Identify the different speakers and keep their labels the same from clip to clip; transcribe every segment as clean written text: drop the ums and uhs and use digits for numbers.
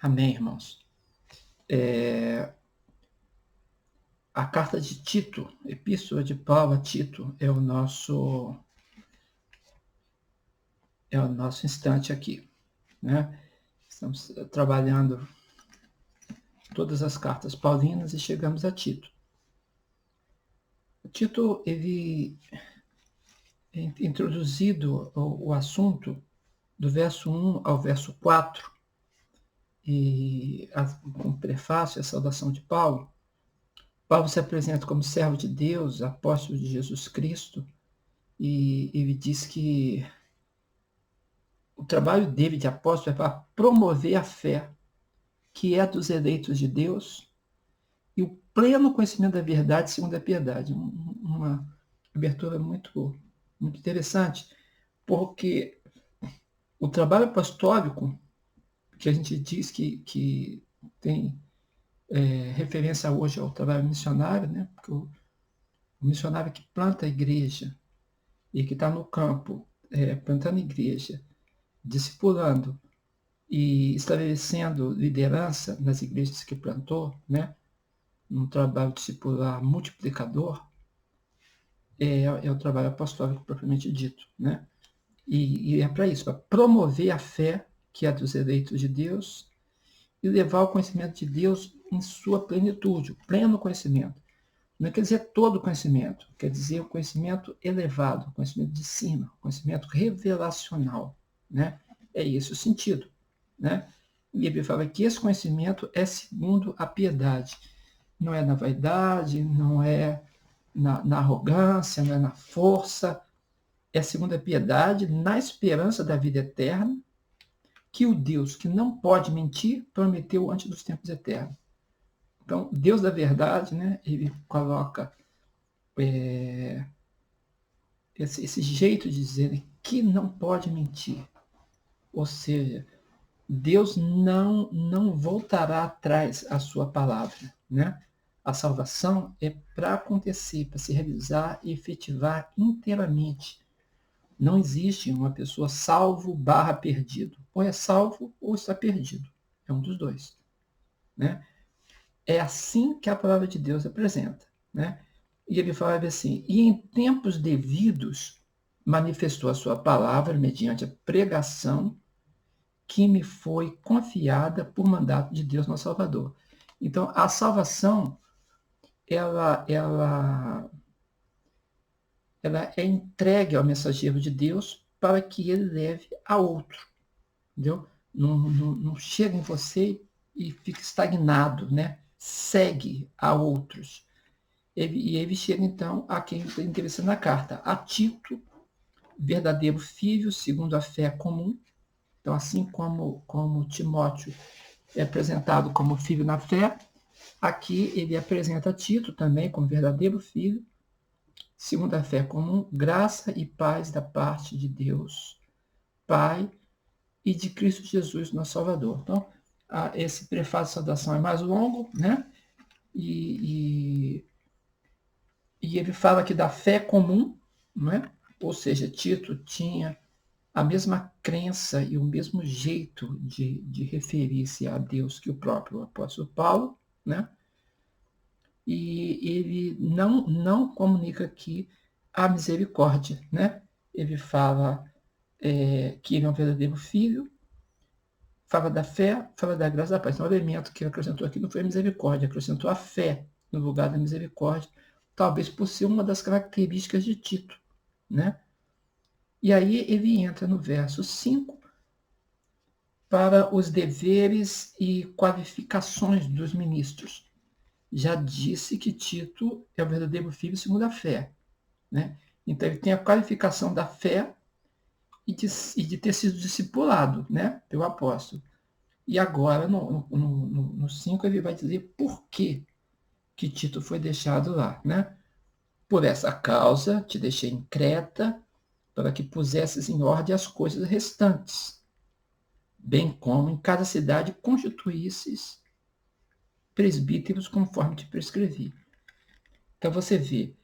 Speaker 1: Amém, irmãos. A carta de Tito, Epístola de Paulo a Tito, é o nosso instante aqui, né? Estamos trabalhando todas as cartas paulinas e chegamos a Tito. Tito, ele introduzido o assunto do verso 1 ao verso 4, e com o prefácio, a saudação de Paulo, Paulo se apresenta como servo de Deus, apóstolo de Jesus Cristo, e ele diz que o trabalho dele de apóstolo é para promover a fé, que é dos eleitos de Deus, e o pleno conhecimento da verdade segundo a piedade. Uma abertura muito, muito interessante, porque o trabalho apostólico, que a gente diz que tem referência hoje ao trabalho missionário, né? Porque o missionário que planta a igreja e que está no campo plantando igreja, discipulando e estabelecendo liderança nas igrejas que plantou, né? Um trabalho discipular multiplicador, é o trabalho apostólico propriamente dito, né? E é para isso, para promover a fé que é dos eleitos de Deus e levar o conhecimento de Deus em sua plenitude, o pleno conhecimento. Não quer dizer todo o conhecimento, quer dizer o conhecimento elevado, o conhecimento de cima, o conhecimento revelacional, né? É esse o sentido, né? E ele fala que esse conhecimento é segundo a piedade. Não é na vaidade, não é na arrogância, não é na força, é segundo a piedade, na esperança da vida eterna, que o Deus que não pode mentir prometeu antes dos tempos eternos. Então, Deus da verdade, né, ele coloca esse jeito de dizer que não pode mentir. Ou seja, Deus não voltará atrás à sua palavra, né? A salvação é para acontecer, para se realizar e efetivar inteiramente. Não existe uma pessoa salvo / perdido. Ou é salvo ou está perdido. É um dos dois, né? É assim que a palavra de Deus apresenta, né? E ele falava assim: e em tempos devidos manifestou a sua palavra mediante a pregação que me foi confiada por mandato de Deus, nosso Salvador. Então, a salvação, ela é entregue ao mensageiro de Deus para que ele leve a outro, entendeu? Não chega em você e fica estagnado, né? Segue a outros. E ele chega, então, a quem está interessando na carta, a Tito, verdadeiro filho, segundo a fé comum. Então, assim como Timóteo é apresentado como filho na fé, aqui ele apresenta Tito também como verdadeiro filho, segundo a fé comum, graça e paz da parte de Deus, Pai, e de Cristo Jesus, nosso Salvador. Então, esse prefácio de saudação é mais longo, né? E ele fala aqui da fé comum, né? Ou seja, Tito tinha a mesma crença e o mesmo jeito de referir-se a Deus que o próprio apóstolo Paulo, né? E ele não comunica aqui a misericórdia, né? Ele fala que ele é um verdadeiro filho, fala da fé, fala da graça da paz. Então, o elemento que ele acrescentou aqui não foi a misericórdia, acrescentou a fé no lugar da misericórdia, talvez por ser uma das características de Tito, né? E aí ele entra no verso 5 para os deveres e qualificações dos ministros. Já disse que Tito é o verdadeiro filho segundo a fé, né? Então ele tem a qualificação da fé e de ter sido discipulado, né, pelo apóstolo. E agora, no 5, ele vai dizer por que Tito foi deixado lá, né? Por essa causa te deixei em Creta, para que pusesses em ordem as coisas restantes, bem como em cada cidade constituísses presbíteros conforme te prescrevi. Então você vê,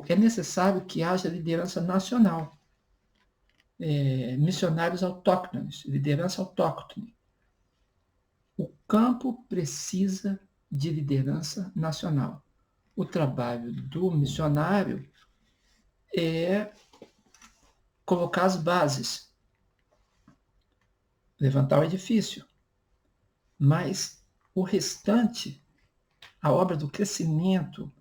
Speaker 1: é necessário que haja liderança nacional, missionários autóctones, liderança autóctone. campo precisa de liderança nacional. O trabalho do missionário é colocar as bases, levantar o edifício, mas o restante, a obra do crescimento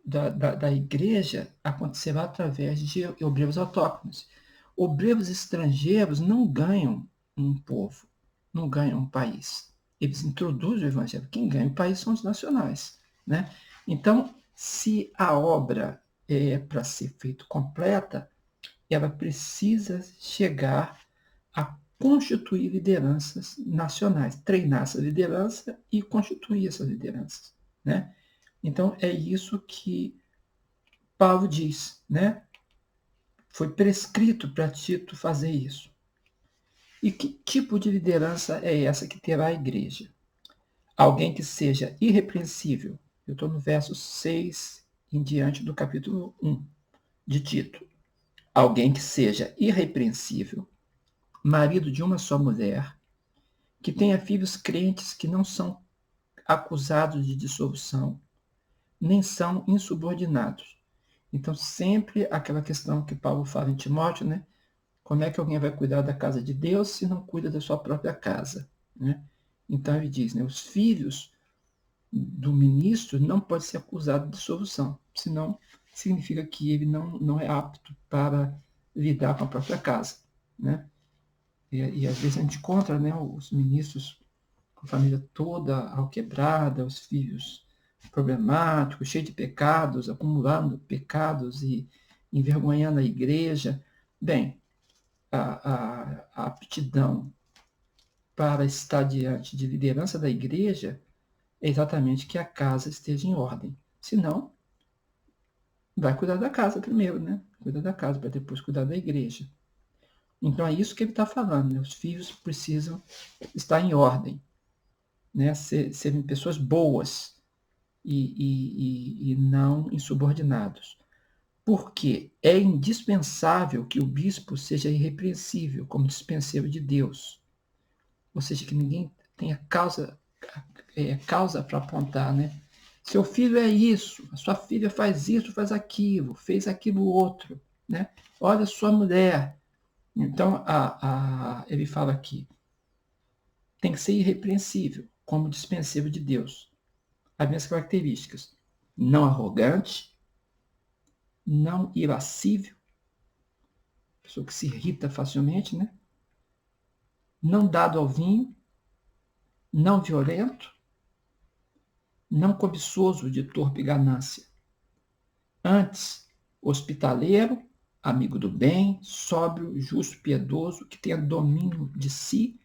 Speaker 1: da igreja acontecerá através de obreiros autóctones. Obreiros estrangeiros não ganham um povo, não ganham um país. Eles introduzem o evangelho. Quem ganha o país são os nacionais, né? Então, se a obra é para ser feita completa, ela precisa chegar a constituir lideranças nacionais, treinar essa liderança e constituir essas lideranças, né? Então, é isso que Paulo diz, né? Foi prescrito para Tito fazer isso. E que tipo de liderança é essa que terá a igreja? Alguém que seja irrepreensível. Eu estou no verso 6 em diante do capítulo 1 de Tito. Alguém que seja irrepreensível, marido de uma só mulher, que tenha filhos crentes que não são acusados de dissolução, nem são insubordinados. Então, sempre aquela questão que Paulo fala em Timóteo, né? Como é que alguém vai cuidar da casa de Deus se não cuida da sua própria casa, né? Então, ele diz, né? Os filhos do ministro não podem ser acusados de dissolução, senão significa que ele não é apto para lidar com a própria casa, né? E às vezes a gente encontra, né, os ministros com a família toda alquebrada, os filhos problemáticos, cheios de pecados, acumulando pecados e envergonhando a igreja. Bem, a aptidão para estar diante de liderança da igreja é exatamente que a casa esteja em ordem. Senão, vai cuidar da casa primeiro, né? Cuida da casa para depois cuidar da igreja. Então é isso que ele está falando, né? Os filhos precisam estar em ordem, né? Serem pessoas boas e não insubordinados. Porque é indispensável que o bispo seja irrepreensível, como dispenseiro de Deus. Ou seja, que ninguém tenha causa para apontar, né? Seu filho é isso, a sua filha faz isso, faz aquilo, fez aquilo outro, né? Olha sua mulher. Então, ele fala aqui, tem que ser irrepreensível, como dispenseiro de Deus. As minhas características, não arrogante, não irascível, pessoa que se irrita facilmente, né? Não dado ao vinho, não violento, não cobiçoso de torpe ganância. Antes, hospitaleiro, amigo do bem, sóbrio, justo, piedoso, que tenha domínio de si,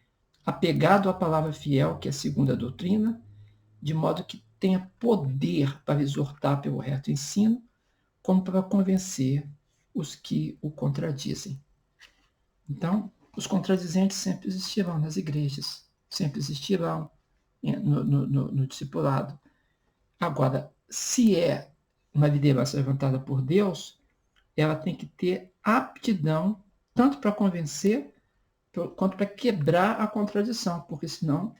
Speaker 1: apegado à palavra fiel, que é a segunda doutrina, de modo que tenha poder para exortar pelo reto ensino, como para convencer os que o contradizem. Então, os contradizentes sempre existirão nas igrejas, sempre existirão no discipulado. Agora, se é uma liderança levantada por Deus, ela tem que ter aptidão tanto para convencer quanto para quebrar a contradição, porque senão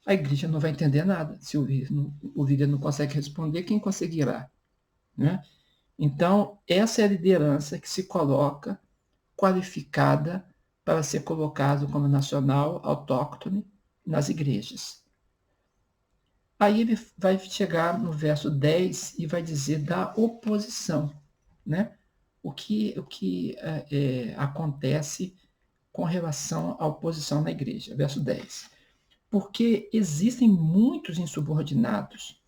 Speaker 1: a igreja não vai entender nada. Se o líder não consegue responder, quem conseguirá? Né? Então, essa é a liderança que se coloca qualificada para ser colocado como nacional, autóctone, nas igrejas. Aí ele vai chegar no verso 10 e vai dizer da oposição, né? O que acontece com relação à oposição na igreja. Verso 10. Porque existem muitos insubordinados,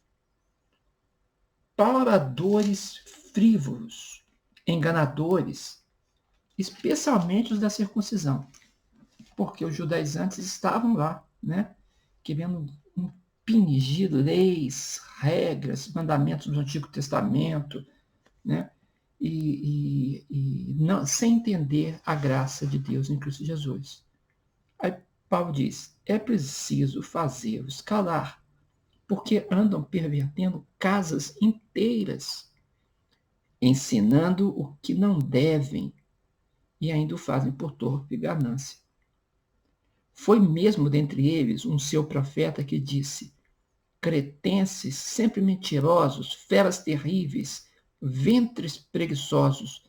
Speaker 1: pauradores frívolos, enganadores, especialmente os da circuncisão, porque os judaizantes estavam lá, né, querendo impingir leis, regras, mandamentos do Antigo Testamento, né, e não, sem entender a graça de Deus em Cristo Jesus. Aí Paulo diz, é preciso fazê-los calar, porque andam pervertendo casas inteiras, ensinando o que não devem, e ainda o fazem por torpe ganância. Foi mesmo dentre eles um seu profeta que disse: cretenses sempre mentirosos, feras terríveis, ventres preguiçosos.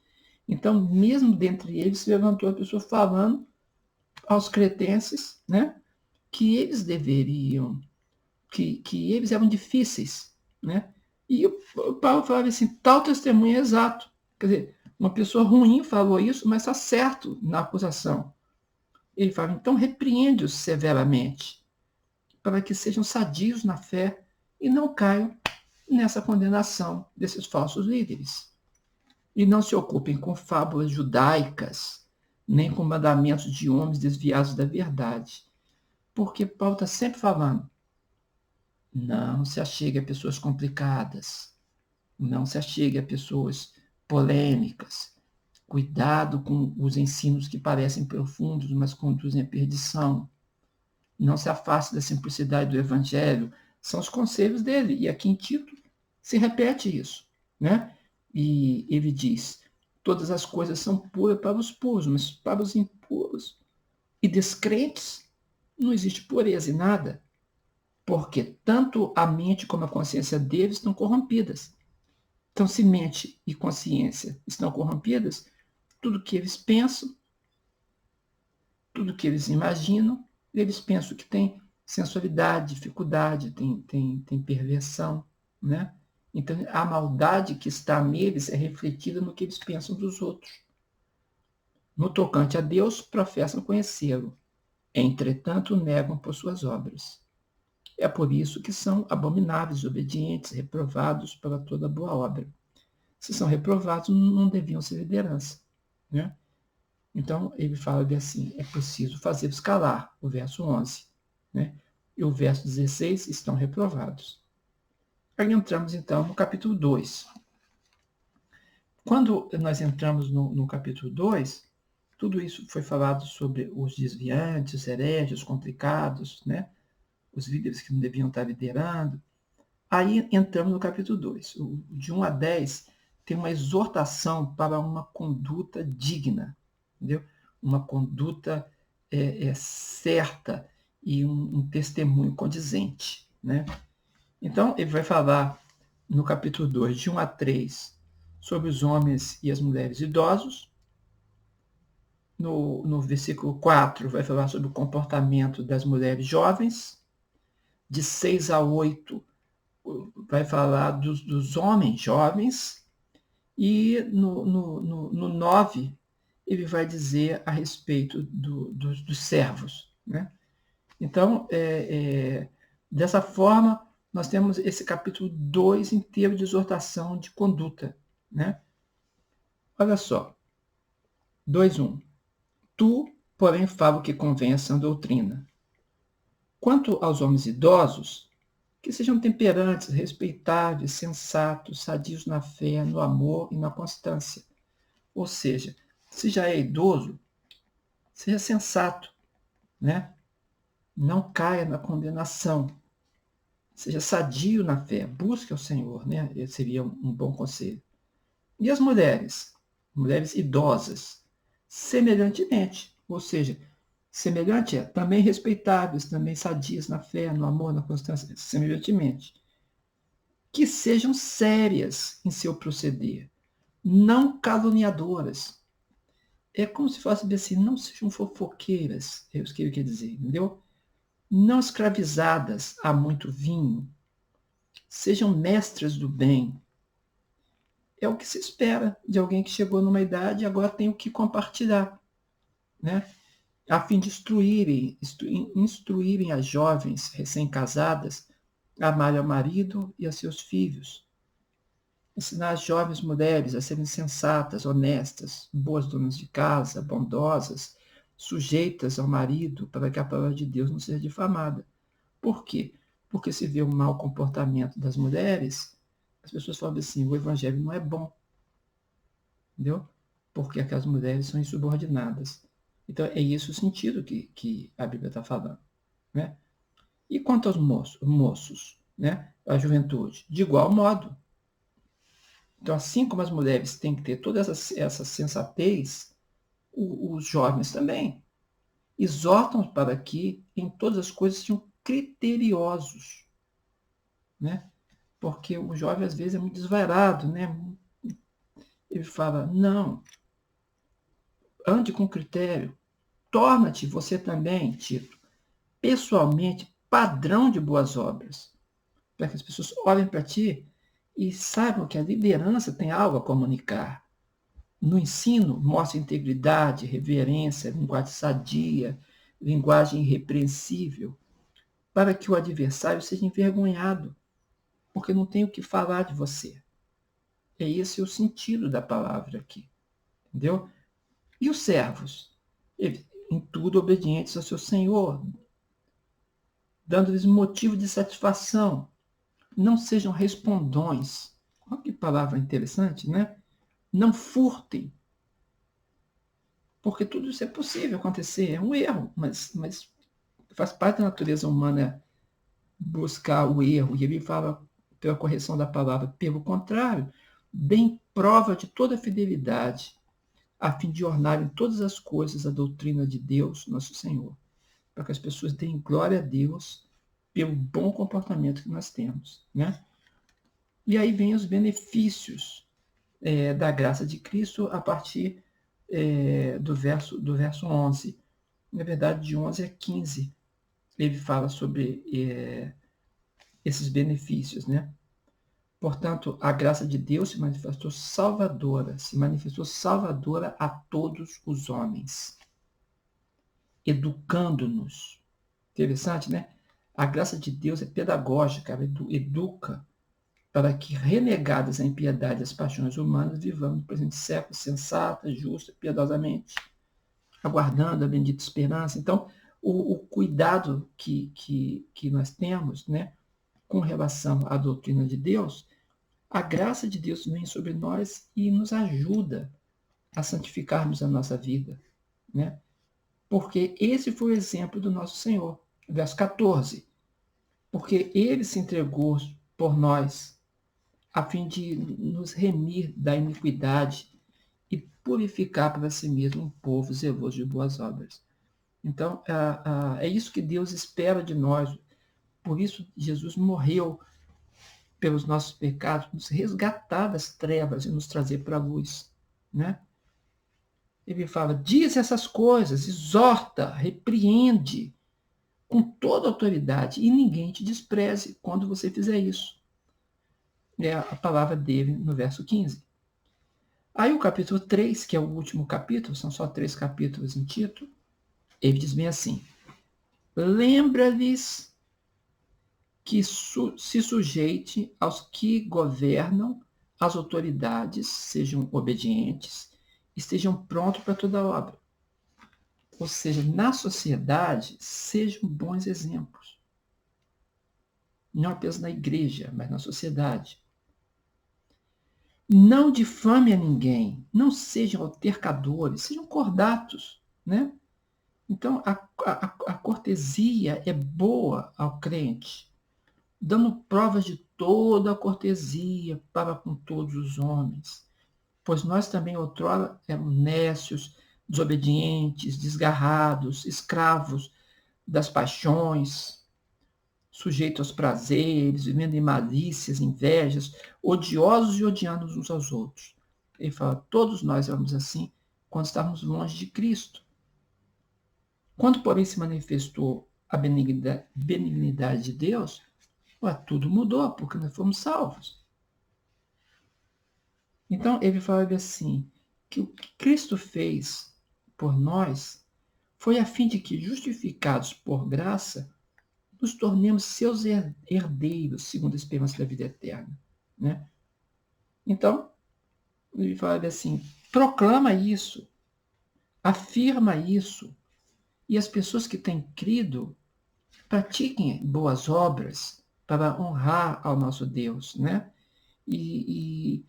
Speaker 1: Então, mesmo dentre eles, se levantou a pessoa falando aos cretenses, né, que eles deveriam, que eles eram difíceis, né? E o Paulo falava assim, tal testemunho é exato. Quer dizer, uma pessoa ruim falou isso, mas está certo na acusação. Ele fala, então repreende-os severamente, para que sejam sadios na fé e não caiam nessa condenação desses falsos líderes. E não se ocupem com fábulas judaicas, nem com mandamentos de homens desviados da verdade. Porque Paulo está sempre falando, não se achegue a pessoas complicadas, não se achegue a pessoas polêmicas. Cuidado com os ensinos que parecem profundos, mas conduzem à perdição. Não se afaste da simplicidade do evangelho. São os conselhos dele. E aqui em Tito se repete isso, né? E ele diz, todas as coisas são puras para os puros, mas para os impuros e descrentes não existe pureza em nada, porque tanto a mente como a consciência deles estão corrompidas. Então, se mente e consciência estão corrompidas, tudo que eles pensam, tudo que eles imaginam, eles pensam que tem sensualidade, dificuldade, tem perversão, né? Então, a maldade que está neles é refletida no que eles pensam dos outros. No tocante a Deus, professam conhecê-lo, entretanto, negam por suas obras. É por isso que são abomináveis, obedientes, reprovados para toda boa obra. Se são reprovados, não deviam ser liderança, né? Então, ele fala assim, é preciso fazê-los calar, o verso 11, né? E o verso 16, estão reprovados. Aí entramos, então, no capítulo 2. Quando nós entramos no capítulo 2, tudo isso foi falado sobre os desviantes, os hereges, os complicados, né? Os líderes que não deviam estar liderando. Aí entramos no capítulo 2. De 1 a 10, tem uma exortação para uma conduta digna, entendeu? Uma conduta certa e um testemunho condizente, né? Então, ele vai falar no capítulo 2, de 1 a 3, sobre os homens e as mulheres idosos. No versículo 4, vai falar sobre o comportamento das mulheres jovens. De 6 a 8, vai falar dos homens jovens. E no 9, ele vai dizer a respeito dos servos, né? Então, dessa forma, nós temos esse capítulo 2 inteiro de exortação de conduta, né? Olha só, 2:1. Tu, porém, fala o que convém a sã doutrina. Quanto aos homens idosos, que sejam temperantes, respeitáveis, sensatos, sadios na fé, no amor e na constância. Ou seja, se já é idoso, seja sensato, né? Não caia na condenação. Seja sadio na fé, busque ao Senhor, né? Esse seria um bom conselho. E as mulheres? Mulheres idosas, semelhantemente, ou seja, semelhante também respeitáveis, também sadias na fé, no amor, na constância, semelhantemente. Que sejam sérias em seu proceder, não caluniadoras. É como se fosse assim, não sejam fofoqueiras, é isso que ele quer dizer, entendeu? Não escravizadas a muito vinho, sejam mestras do bem. É o que se espera de alguém que chegou numa idade e agora tem o que compartilhar, né? A fim de instruírem as jovens recém-casadas a amar ao marido e a seus filhos. Ensinar as jovens mulheres a serem sensatas, honestas, boas donas de casa, bondosas, sujeitas ao marido, para que a palavra de Deus não seja difamada. Por quê? Porque se vê o mau comportamento das mulheres, as pessoas falam assim, o evangelho não é bom. Entendeu? Porque aquelas mulheres são insubordinadas. Então, é esse o sentido que a Bíblia está falando, né? E quanto aos moços, né? A juventude, de igual modo. Então, assim como as mulheres têm que ter toda essa sensatez, os jovens também. exortam para que em todas as coisas sejam criteriosos, né? Porque o jovem às vezes é muito desvairado, né? Ele fala, não, ande com critério, torna-te você também, Tito, pessoalmente padrão de boas obras, para que as pessoas olhem para ti e saibam que a liderança tem algo a comunicar. No ensino, mostra integridade, reverência, linguagem sadia, linguagem irrepreensível, para que o adversário seja envergonhado, porque não tem o que falar de você. É esse o sentido da palavra aqui, entendeu? E os servos? Em tudo obedientes ao seu Senhor, dando-lhes motivo de satisfação. Não sejam respondões. Olha que palavra interessante, né? Não furtem, porque tudo isso é possível acontecer, é um erro, mas faz parte da natureza humana buscar o erro, e ele fala pela correção da palavra, pelo contrário, deem prova de toda fidelidade, a fim de ornar em todas as coisas a doutrina de Deus, nosso Senhor, para que as pessoas deem glória a Deus pelo bom comportamento que nós temos, né? E aí vem os benefícios da graça de Cristo a partir do verso 11. Na verdade, de 11 a 15, ele fala sobre esses benefícios, né? Portanto, a graça de Deus se manifestou salvadora a todos os homens, educando-nos. Interessante, né? A graça de Deus é pedagógica, ela educa para que, renegadas a impiedade e as paixões humanas, vivamos no presente século sensata, justa, piedosamente, aguardando a bendita esperança. Então, o cuidado que nós temos, né, com relação à doutrina de Deus, a graça de Deus vem sobre nós e nos ajuda a santificarmos a nossa vida, né? Porque esse foi o exemplo do nosso Senhor. Verso 14. Porque ele se entregou por nós, a fim de nos remir da iniquidade e purificar para si mesmo um povo zeloso de boas obras. Então, é isso que Deus espera de nós. Por isso, Jesus morreu pelos nossos pecados, nos resgatar das trevas e nos trazer para a luz, né? Ele fala, diz essas coisas, exorta, repreende com toda autoridade e ninguém te despreze quando você fizer isso. É a palavra dele no verso 15. Aí o capítulo 3, que é o último capítulo, são só 3 capítulos em Tito, ele diz bem assim, lembra-lhes que se sujeite aos que governam, as autoridades, sejam obedientes, estejam prontos para toda obra. Ou seja, na sociedade, sejam bons exemplos. Não apenas na igreja, mas na sociedade. Não difame a ninguém, não sejam altercadores, sejam cordatos, né? Então, a cortesia é boa ao crente, dando provas de toda a cortesia para com todos os homens. Pois nós também outrora éramos nécios, desobedientes, desgarrados, escravos das paixões, sujeitos aos prazeres, vivendo em malícias, invejas, odiosos e odiando uns aos outros. Ele fala, todos nós éramos assim quando estávamos longe de Cristo. Quando, porém, se manifestou a benignidade de Deus, tudo mudou, porque nós fomos salvos. Então, ele fala assim, que o que Cristo fez por nós foi a fim de que, justificados por graça, nos tornemos seus herdeiros, segundo a esperança da vida eterna, né? Então, ele fala assim, proclama isso, afirma isso, e as pessoas que têm crido pratiquem boas obras para honrar ao nosso Deus, né? E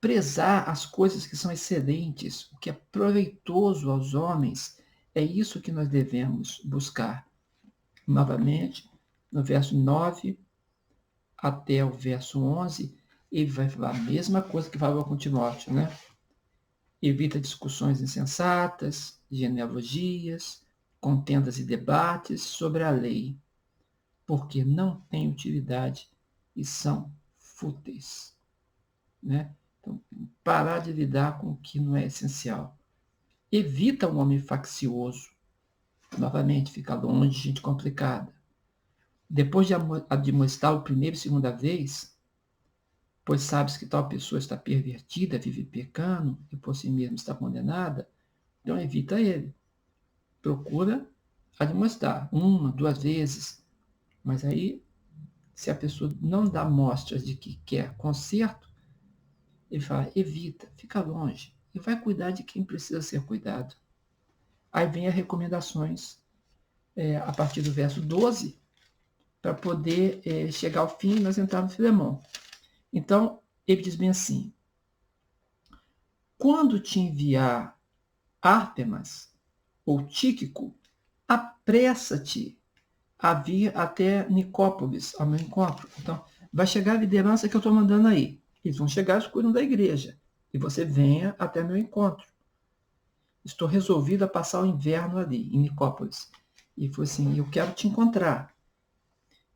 Speaker 1: prezar as coisas que são excelentes, o que é proveitoso aos homens, é isso que nós devemos buscar. Novamente, no verso 9 até o verso 11, ele vai falar a mesma coisa que falou com Timóteo, né? Evita discussões insensatas, genealogias, contendas e debates sobre a lei, porque não têm utilidade e são fúteis. Né? Então, parar de lidar com o que não é essencial. Evita um homem faccioso. Novamente, fica longe de gente complicada. Depois de admoestá-lo primeira e segunda vez, pois sabes que tal pessoa está pervertida, vive pecando e por si mesma está condenada, então evita ele. Procura admoestar uma, duas vezes, mas aí, se a pessoa não dá mostras de que quer conserto, ele fala, evita, fica longe, e vai cuidar de quem precisa ser cuidado. Aí vem as recomendações a partir do verso 12, para poder chegar ao fim e nós entrarmos no Filemão. Então, ele diz bem assim, quando te enviar Ártemas ou Tíquico, apressa-te a vir até Nicópolis, ao meu encontro. Então, vai chegar a liderança que eu estou mandando aí. Eles vão chegar, eles cuidam da igreja. E você venha até meu encontro. Estou resolvido a passar o inverno ali, em Nicópolis. E foi assim, eu quero te encontrar.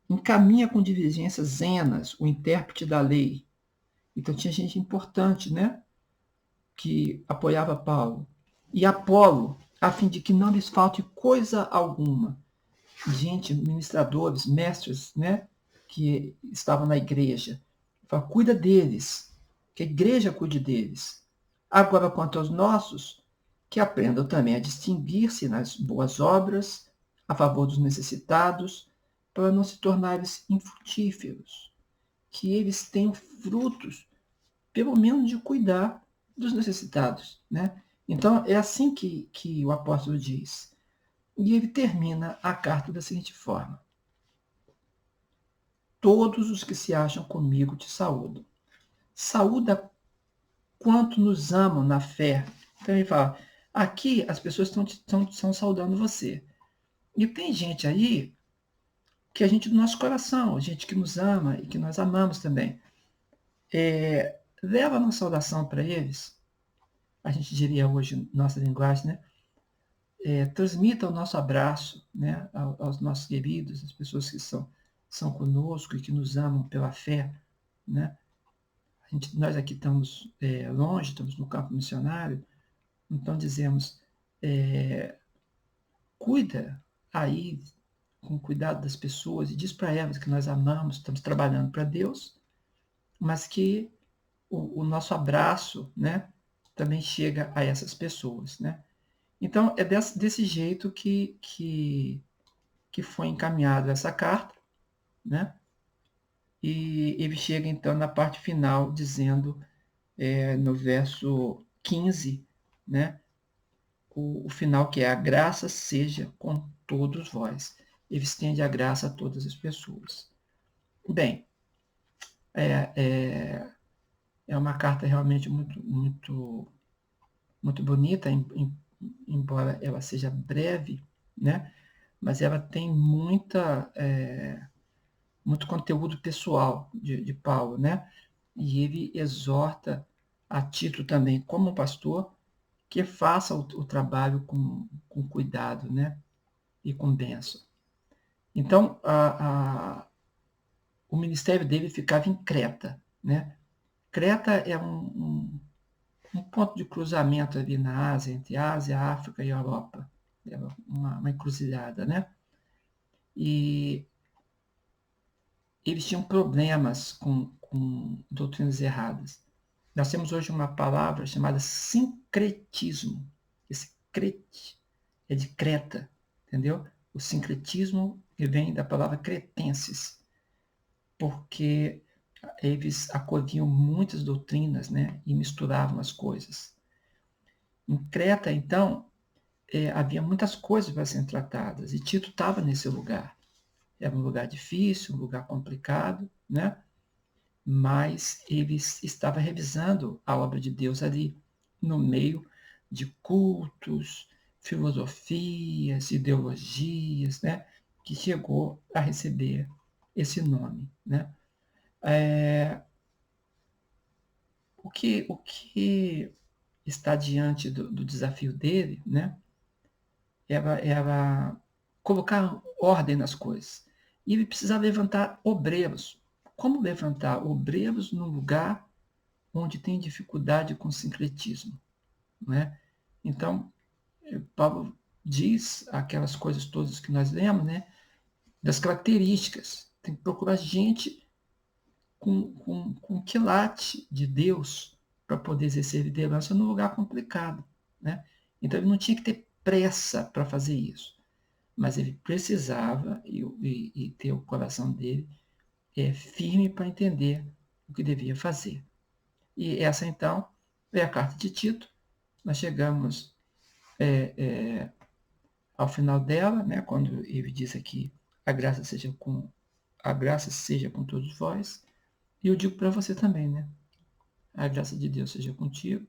Speaker 1: Encaminha com diligência Zenas, o intérprete da lei. Então tinha gente importante, né? Que apoiava Paulo. E Apolo, a fim de que não lhes falte coisa alguma. Gente, ministradores, mestres, né? Que estavam na igreja. Fala, cuida deles, que a igreja cuide deles. Agora, quanto aos nossos, que aprendam também a distinguir-se nas boas obras, a favor dos necessitados, para não se tornarem infrutíferos. Que eles tenham frutos, pelo menos de cuidar dos necessitados. Né? Então, é assim que o apóstolo diz. E ele termina a carta da seguinte forma. Todos os que se acham comigo te saúdam. Saúda quanto nos amam na fé. Então ele fala, aqui as pessoas estão saudando você. E tem gente aí que a gente do nosso coração, gente que nos ama e que nós amamos também. Leva uma saudação para eles, a gente diria hoje, nossa linguagem, né? Transmita o nosso abraço, né, aos nossos queridos, as pessoas que são conosco e que nos amam pela fé. Né? Nós aqui estamos longe, estamos no campo missionário, então dizemos, cuida aí com cuidado das pessoas e diz para elas que nós amamos, estamos trabalhando para Deus, mas que o nosso abraço, né, também chega a essas pessoas, né? Então, é desse jeito que foi encaminhada essa carta, né? E ele chega, então, na parte final, dizendo, no verso 15, né? O final, que é a graça seja com todos vós. Ele estende a graça a todas as pessoas. Bem, é uma carta realmente muito, muito, muito bonita, embora ela seja breve, né? Mas ela tem muito conteúdo pessoal de Paulo, né? E ele exorta a Tito também, como pastor, que faça o trabalho com cuidado, né? E com bênção. Então, o ministério dele ficava em Creta, né? Creta é um ponto de cruzamento ali na Ásia, entre Ásia, África e Europa. É uma encruzilhada, né? E eles tinham problemas com doutrinas erradas. Nós temos hoje uma palavra chamada sincretismo. Esse crete é de Creta, entendeu? O sincretismo vem da palavra cretenses, porque eles acolhiam muitas doutrinas, né, e misturavam as coisas. Em Creta, então, havia muitas coisas para serem tratadas, e Tito estava nesse lugar. Era um lugar difícil, um lugar complicado, né? Mas ele estava revisando a obra de Deus ali, no meio de cultos, filosofias, ideologias, né? Que chegou a receber esse nome, né? O que está diante do desafio dele, né? era colocar ordem nas coisas. E ele precisava levantar obreiros. Como levantar obreiros num lugar onde tem dificuldade com sincretismo? Não é? Então, Paulo diz aquelas coisas todas que nós lemos, né? Das características. Tem que procurar gente com quilate de Deus para poder exercer liderança num lugar complicado, né? Então ele não tinha que ter pressa para fazer isso, mas ele precisava e ter o coração dele firme para entender o que devia fazer. E essa então é a carta de Tito. Nós chegamos ao final dela, né? Quando ele diz aqui a graça seja com todos vós. E eu digo para você também, né? A graça de Deus seja contigo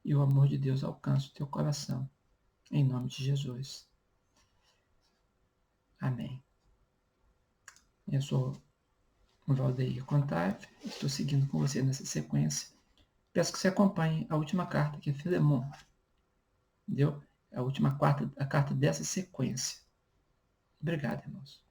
Speaker 1: e o amor de Deus alcance o teu coração. Em nome de Jesus. Amém. Eu sou o Valdeir Contav, estou seguindo com você nessa sequência. Peço que você acompanhe a última carta, que é Filemon. Entendeu? A última a carta dessa sequência. Obrigado, irmãos.